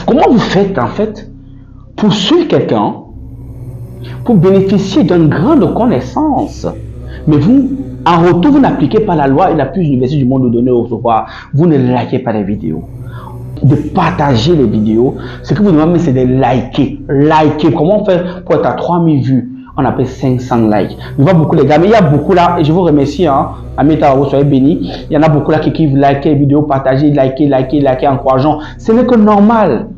Comment vous faites en fait pour suivre quelqu'un, pour bénéficier d'une grande connaissance, mais vous, en retour, vous n'appliquez pas la loi et la plus universelle du monde de donner au recevoir. Vous ne likez pas les vidéos, de partager les vidéos. Ce que vous demandez, c'est de liker. Liker. Comment on fait pour être à 3000 vues? On appelle 500 likes. Je vois beaucoup les gars, mais il y a beaucoup là, et je vous remercie, hein. Amita, vous soyez bénis. Il y en a beaucoup là qui kiffent liker les vidéos, partager, liker, encourageant. Ce n'est que normal.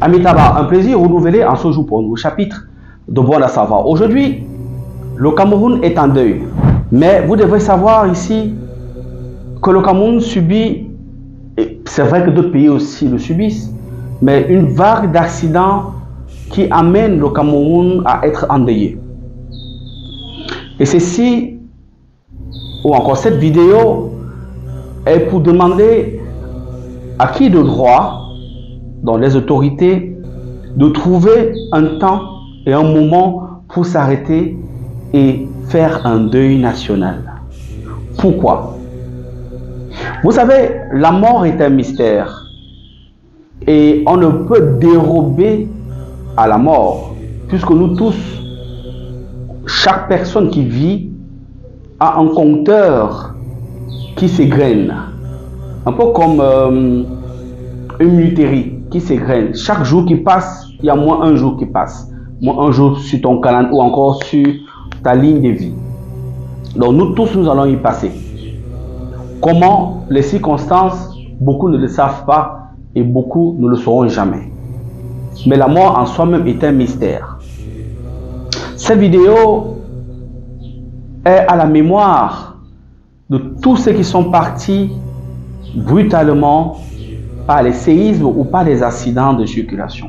Amitabha, un plaisir renouvelé en ce jour pour nous. Chapitre de bon à savoir. Aujourd'hui, le Cameroun est en deuil. Mais vous devez savoir ici que le Cameroun subit, et c'est vrai que d'autres pays aussi le subissent, mais une vague d'accidents qui amène le Cameroun à être endeuillé. Et ceci, ou encore cette vidéo, est pour demander à qui de droit, dans les autorités, de trouver un temps et un moment pour s'arrêter et faire un deuil national. Pourquoi? Vous savez, la mort est un mystère et on ne peut dérober à la mort, puisque nous tous, chaque personne qui vit a un compteur qui s'égrène, un peu comme une minuterie qui s'égrène. Chaque jour qui passe, il y a moins un jour qui passe, moins un jour sur ton calendrier ou encore sur ta ligne de vie. Donc nous tous, nous allons y passer. Comment? Les circonstances, beaucoup ne le savent pas et beaucoup ne le sauront jamais. Mais la mort en soi-même est un mystère. Cette vidéo est à la mémoire de tous ceux qui sont partis brutalement par les séismes ou par les accidents de circulation.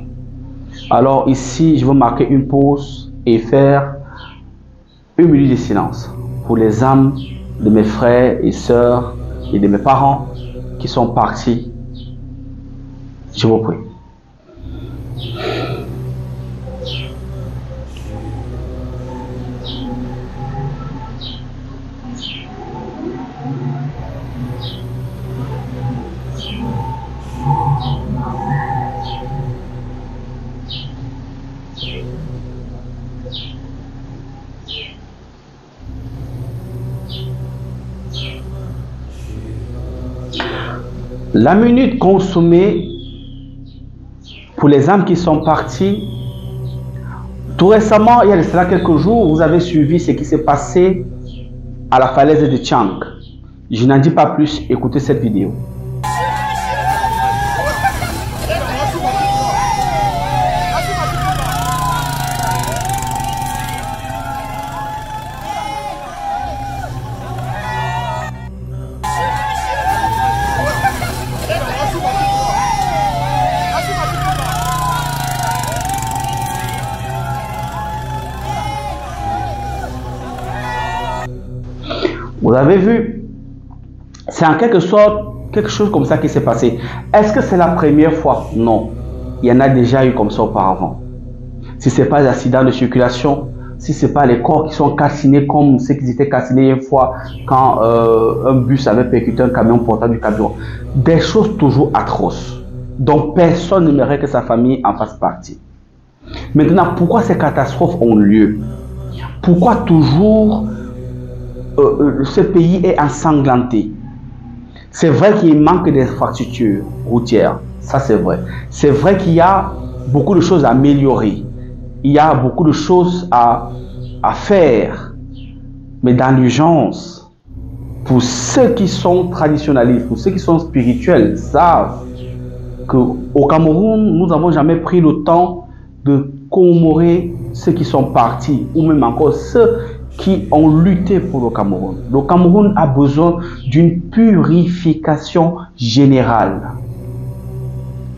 Alors ici, je vais marquer une pause et faire une minute de silence pour les âmes de mes frères et sœurs et de mes parents qui sont partis. Je vous prie. La minute consommée pour les âmes qui sont parties. Tout récemment, il y a de cela quelques jours, vous avez suivi ce qui s'est passé à la falaise de Tchang. Je n'en dis pas plus, écoutez cette vidéo. Vous avez vu, c'est en quelque sorte quelque chose comme ça qui s'est passé. Est-ce que c'est la première fois? Non. Il y en a déjà eu comme ça auparavant. Si ce n'est pas l'accident de circulation, si ce n'est pas les corps qui sont calcinés comme ceux qui étaient calcinés une fois quand un bus avait percuté un camion portant du camion. Des choses toujours atroces dont personne n'aimerait que sa famille en fasse partie. Maintenant, pourquoi ces catastrophes ont lieu? Pourquoi toujours ce pays est ensanglanté? C'est vrai qu'il manque d'infrastructures routières, ça c'est vrai. C'est vrai qu'il y a beaucoup de choses à améliorer. Il y a beaucoup de choses à faire. Mais dans l'urgence, pour ceux qui sont traditionnalistes, pour ceux qui sont spirituels, savent qu'au Cameroun, nous n'avons jamais pris le temps de commémorer ceux qui sont partis, ou même encore ceux qui ont lutté pour le Cameroun. Le Cameroun a besoin d'une purification générale.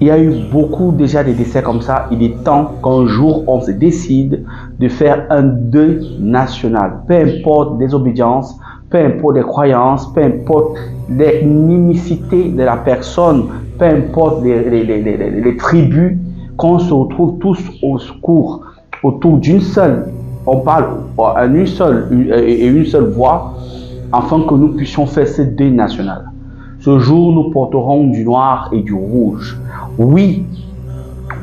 Il y a eu beaucoup déjà de décès comme ça. Il est temps qu'un jour on se décide de faire un deuil national. Peu importe les obédiences, peu importe les croyances, peu importe les nimicités de la personne, peu importe les tribus, qu'on se retrouve tous au secours autour d'une seule. On parle à une seule voix afin que nous puissions faire ce deuil national. ce jour, nous porterons du noir et du rouge. Oui.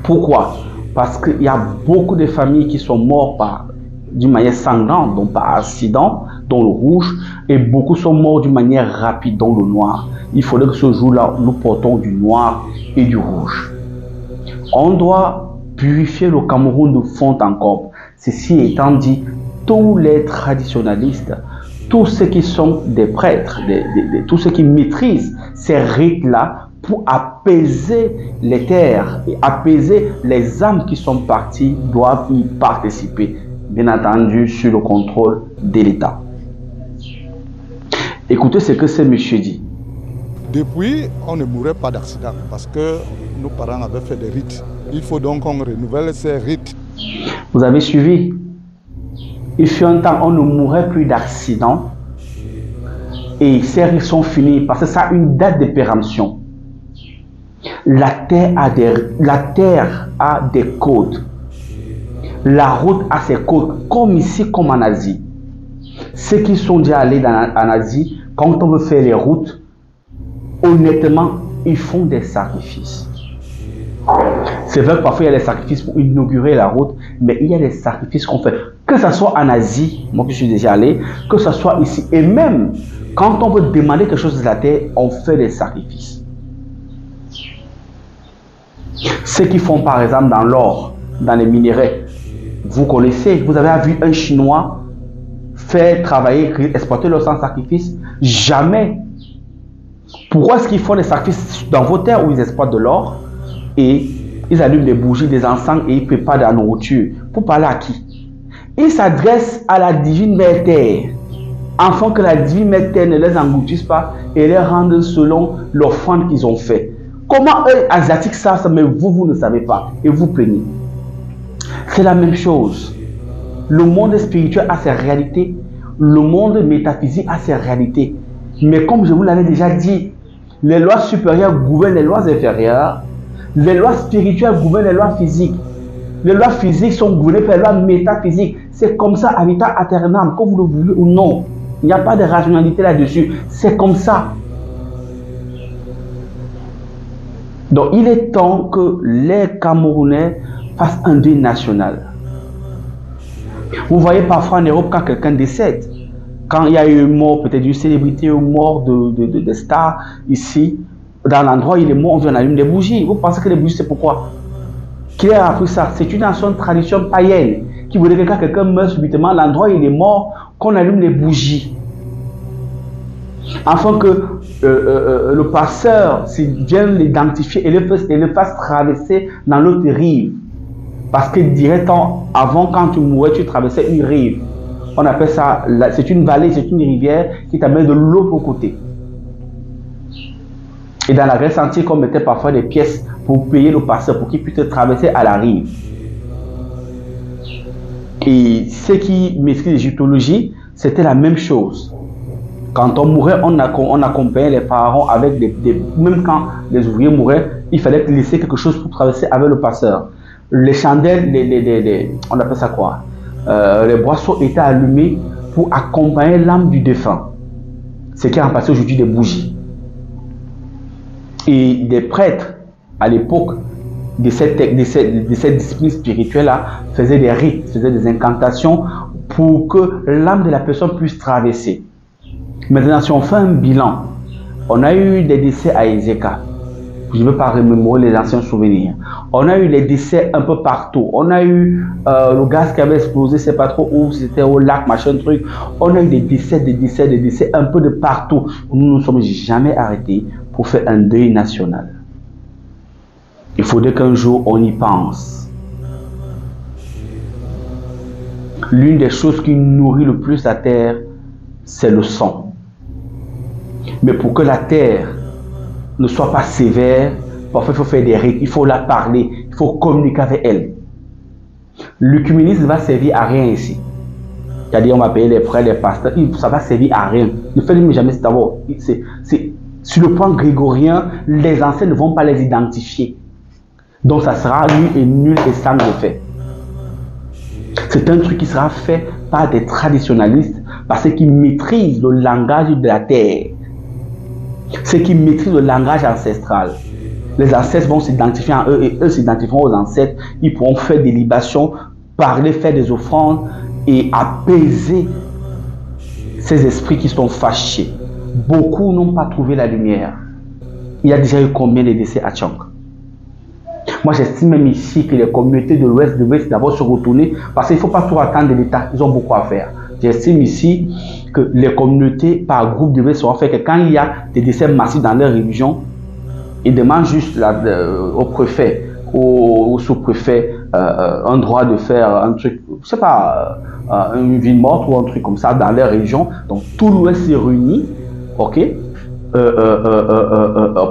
Pourquoi? Parce qu'il y a beaucoup de familles qui sont mortes d'une manière sanglante, donc par accident, dans le rouge, et beaucoup sont morts d'une manière rapide, dans le noir. Il faudrait que ce jour-là, nous portons du noir et du rouge. On doit purifier le Cameroun de fond en comble. Ceci étant dit, tous les traditionalistes, tous ceux qui sont des prêtres, tous ceux qui maîtrisent ces rites-là pour apaiser les terres et apaiser les âmes qui sont parties, doivent y participer, bien entendu, sur le contrôle de l'État. Écoutez ce que ce monsieur dit. Depuis, on ne mourrait pas d'accident parce que nos parents avaient fait des rites. Il faut donc qu'on renouvelle ces rites. Vous avez suivi? Il fut un temps, on ne mourrait plus d'accident et ces rites sont finis parce que ça a une date de péremption. La terre a des côtes. La route a ses côtes, comme ici, comme en Asie. Ceux qui sont déjà allés en Asie, quand on veut faire les routes, honnêtement, ils font des sacrifices. C'est vrai que parfois il y a des sacrifices pour inaugurer la route, mais il y a des sacrifices qu'on fait. Que ce soit en Asie, moi qui suis déjà allé, que ce soit ici, et même quand on veut demander quelque chose de la terre, on fait des sacrifices. Ceux qui font par exemple dans l'or, dans les minéraux, vous connaissez, vous avez vu un Chinois faire travailler, exploiter l'or sans sacrifice? Jamais. Pourquoi est-ce qu'ils font des sacrifices dans vos terres où ils exploitent de l'or et ils allument des bougies, des encens et ils préparent de la nourriture? Pour parler à qui? Ils s'adressent à la divine mère terre, afin que la divine mère terre ne les engloutisse pas et les rende selon l'offrande qu'ils ont fait. Comment eux, asiatiques, savent ça, mais vous ne savez pas et vous plaignez? C'est la même chose. Le monde spirituel a ses réalités, le monde métaphysique a ses réalités. Mais comme je vous l'avais déjà dit, les lois supérieures gouvernent les lois inférieures, les lois spirituelles gouvernent les lois physiques. Les lois physiques sont gouvernées par les lois métaphysiques. C'est comme ça, habitat aeternam, que vous le voulez ou non. Il n'y a pas de rationalité là-dessus. C'est comme ça. Donc, il est temps que les Camerounais fassent un deuil national. Vous voyez parfois en Europe quand quelqu'un décède, quand il y a eu une mort, peut-être d'une célébrité, une mort de stars, ici, dans l'endroit où il est mort, on vient allumer des bougies. Vous pensez que les bougies, c'est pourquoi? Qui a appris ça? C'est une ancienne tradition païenne qui voulait que quand quelqu'un meurt subitement, l'endroit où il est mort, qu'on allume les bougies. Afin que le passeur vienne l'identifier et le fasse traverser dans l'autre rive. Parce que directement avant, quand tu mourais, tu traversais une rive. On appelle ça, c'est une vallée, c'est une rivière qui t'amène de l'autre côté. Et dans la Grèce antique, on mettait parfois des pièces pour payer le passeur, pour qu'il puisse traverser à la rive. Et ceux qui maîtrisent l'égyptologie, c'était la même chose. Quand on mourait, on accompagnait les parents avec même quand les ouvriers mouraient, il fallait laisser quelque chose pour traverser avec le passeur. Les chandelles, on appelle ça quoi? Les boissons étaient allumés pour accompagner l'âme du défunt. Ce qui a remplacé aujourd'hui des bougies. Et des prêtres, à l'époque de cette discipline spirituelle-là, faisaient des rites, faisaient des incantations pour que l'âme de la personne puisse traverser. Maintenant, si on fait un bilan, on a eu des décès à Ezeka. Je ne veux pas remémorer les anciens souvenirs. On a eu les décès un peu partout. On a eu le gaz qui avait explosé, c'est pas trop où, c'était au lac, machin truc. On a eu des décès un peu de partout. Nous ne nous sommes jamais arrêtés pour faire un deuil national. Il faudrait qu'un jour on y pense. L'une des choses qui nourrit le plus la terre, c'est le sang. Mais pour que la terre ne soit pas sévère, parfois il faut faire des rites, il faut la parler, il faut communiquer avec elle. L'œcuménisme ne va servir à rien ici. C'est-à-dire on va payer les prêtres, les pasteurs, ça va servir à rien. Ne faites jamais d'abord. Sur le plan grégorien, les anciens ne vont pas les identifier. Donc ça sera nul et sans effet. C'est un truc qui sera fait par des traditionalistes parce qu'ils maîtrisent le langage de la terre. Ceux qui maîtrisent le langage ancestral. Les ancêtres vont s'identifier à eux et eux s'identifieront aux ancêtres. Ils pourront faire des libations, parler, faire des offrandes et apaiser ces esprits qui sont fâchés. Beaucoup n'ont pas trouvé la lumière. Il y a déjà eu combien de décès à Tchang? Moi, j'estime même ici que les communautés de l'Ouest devraient d'abord se retourner parce qu'il ne faut pas tout attendre de l'État. Ils ont beaucoup à faire. J'estime ici que les communautés par groupe devraient se faire que quand il y a des décès massifs dans leur religion, ils demandent juste au préfet, au sous-préfet, un droit de faire un truc, je sais pas, une ville morte ou un truc comme ça dans leur région. Donc tout l'Ouest s'est réuni, ok,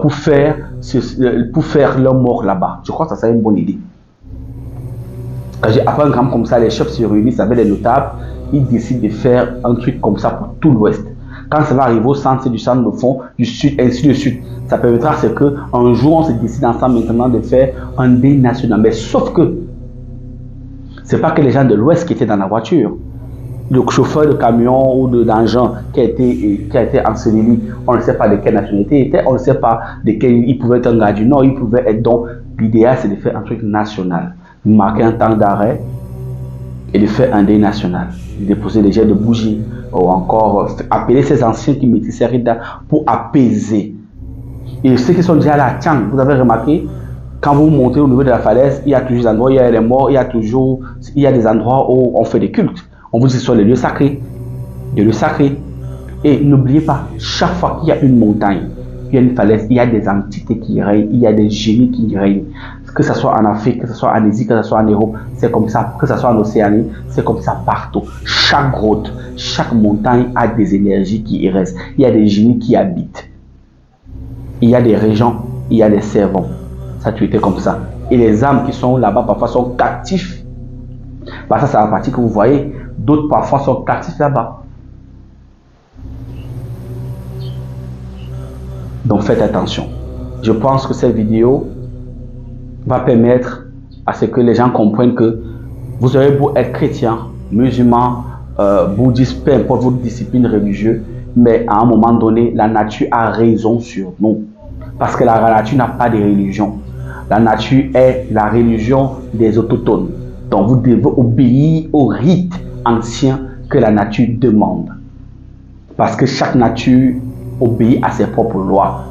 pour faire leur mort là-bas. Je crois que ça serait une bonne idée. Après un gramme comme ça, les chefs se réunissent avec les notables, ils décident de faire un truc comme ça pour tout l'Ouest. Quand ça va arriver au centre, c'est du centre, au fond, du sud, ainsi de suite. Ça permettra c'est qu'un jour, on se décide ensemble maintenant de faire un dé national. Mais sauf que, c'est pas que les gens de l'Ouest qui étaient dans la voiture. Le chauffeur de camion ou d'engin qui a été enseveli, on ne sait pas de quelle nationalité il était, on ne sait pas de quel, il pouvait être un gars du Nord, il pouvait être donc, l'idéal c'est de faire un truc national, marquer un temps d'arrêt et de faire un dé national, déposer des jets de bougies ou encore appeler ces anciens qui maîtrisent ces rites pour apaiser. Et ceux qui sont déjà là à Tchang, vous avez remarqué, quand vous montez au niveau de la falaise, il y a toujours des endroits où il y a les morts, il y a des endroits où on fait des cultes. On vous dit que ce sont les lieux sacrés. Les lieux sacrés. Et n'oubliez pas, chaque fois qu'il y a une montagne, il y a une falaise, il y a des entités qui règnent, il y a des génies qui règnent. Que ce soit en Afrique, que ce soit en Asie, que ce soit en Europe, c'est comme ça. Que ce soit en Océanie, c'est comme ça partout. Chaque grotte, chaque montagne a des énergies qui y restent. Il y a des génies qui habitent. Il y a des régents, il y a des servants. Ça, tu étais comme ça. Et les âmes qui sont là-bas, parfois, sont captifs. Bah, ça, c'est la partie que vous voyez. D'autres, parfois, sont captifs là-bas. Donc, faites attention. Je pense que cette vidéo va permettre à ce que les gens comprennent que vous aurez beau être chrétien, musulman, bouddhiste, peu importe votre discipline religieuse, mais à un moment donné, la nature a raison sur nous. Parce que la nature n'a pas de religion. La nature est la religion des autochtones. Donc vous devez obéir aux rites anciens que la nature demande. Parce que chaque nature obéit à ses propres lois.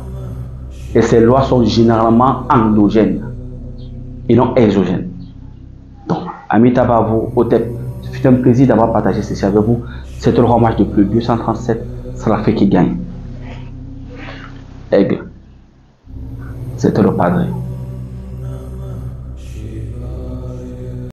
Et ces lois sont généralement endogènes et non exogènes. Donc, Amitabha vous, Otep, ce fut un plaisir d'avoir partagé ceci avec vous. C'était le grand match de plus 237, c'est la fée qui gagne. Aigle, c'était le padre.